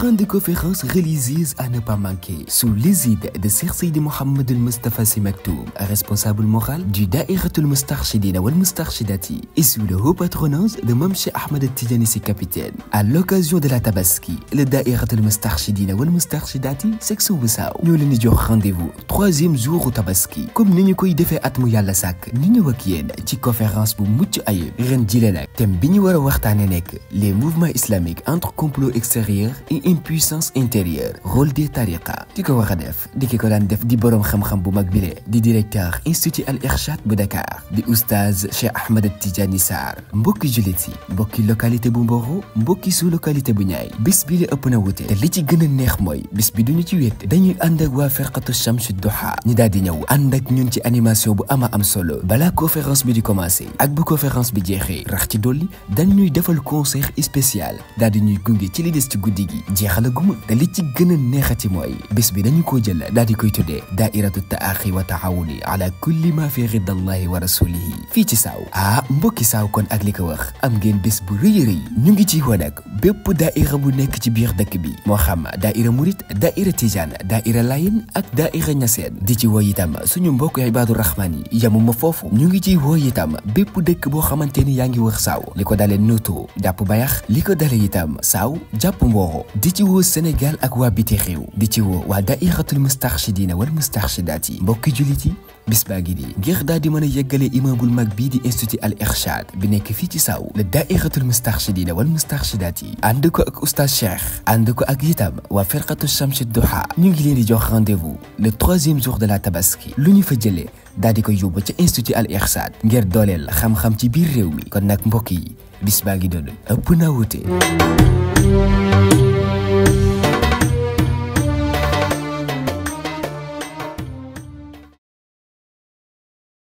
grandes conférences religieuses à ne pas manquer sous l'égide de Cheikh Seydi Mouhamed El Moustapha Sy Maktoum, responsable moral du Daïratul Moustarchidina wal Moustarchidati, et sous le haut patronage de Mame Cheikh Ahmed Tidiane Sy capitaine. À l'occasion de la Tabaski, le Daïratul Moustarchidina wal Moustarchidati section bu Saaw ñoo leen di jox rendez-vous 3e jour Tabaski comme ni ñu koy defee at mu yàlla sàkk ni ñëw ak yéen ci conférence bu mucc ayib ren jile nag thème bi ñu war a waxtaane nekk les mouvements islamiques entre complot extérieur et impuissance intérieure, rôle des tariqa. di ko wax a def di ki ko daan def di boroom xam-xam bu mag bile di directeur institut Al Irshad bu Dakar di oustaz Cheikh Ahmed Tidiane Sarr. mbokki jullit yi mbokki localité bu Mboro mbokki sous localité bu Ñaay bis bi li ëpp na wute te li ci gën a neex mooy bis bi duñu ci wét dañuy ànd ak waa firqatu Chamsu Duha ñi daal di ñëw ànd ak ñun ci animation bu ama am solo balaa conférence bi di commencé ak bu conférence bi jeexee rax ci dolli dañuy defal concert spécial daal di ñuy gunge ci li des ci guddi gi jeexala guma te li ci gën a neexati mooy bés bi dañu ko jël daal di koy tuddee daairatu taaxi wa taawuni ala kulli ma fi riddallahi wa rasulihi fii ci Saaw mbokki Saaw kon ak li ko wax am ngeen bés bu rëy a rëy ñu ngi ci woon ak bépp daaira bu nekk ci biir dëkk bi moo xam daaira murit daaira tijaan daaira layin ak daaira ñaseen di ci woo itam suñu mbokk ibaadu rahmaan yi yamuma foofu ñu ngi ciy woo itam bépp dëkk boo xamante ni yaa ngi wër Saaw li ko dalee Noto jàpp Bayax li ko dalee itam Saaw jàpp Mboro di ci woo Sénégal ak waa biti réew di ci woo waa Daïratul Moustarchidina wal Moustarchidati mbokki jullit yi bis baa ngi nii ngir daal di mën a yeggale imaamul mag bii di institut Al Irshad bi nekk fii ci Saaw le Daïratul Moustarchidina wal Moustarchidati ànd ko ak oustaz Cheikh ànd ko ak itam waa firqatu Chamsu Duha ñu ngi leen di jox rendez-vous le 3e jour de la Tabaski lu ñu fa jëlee daal di koy yóbbu ca institut Al Irshad ngir dooleel xam-xam ci biir réew mi kon nag mbokk yi bis baa ngi doon ëpp naa wute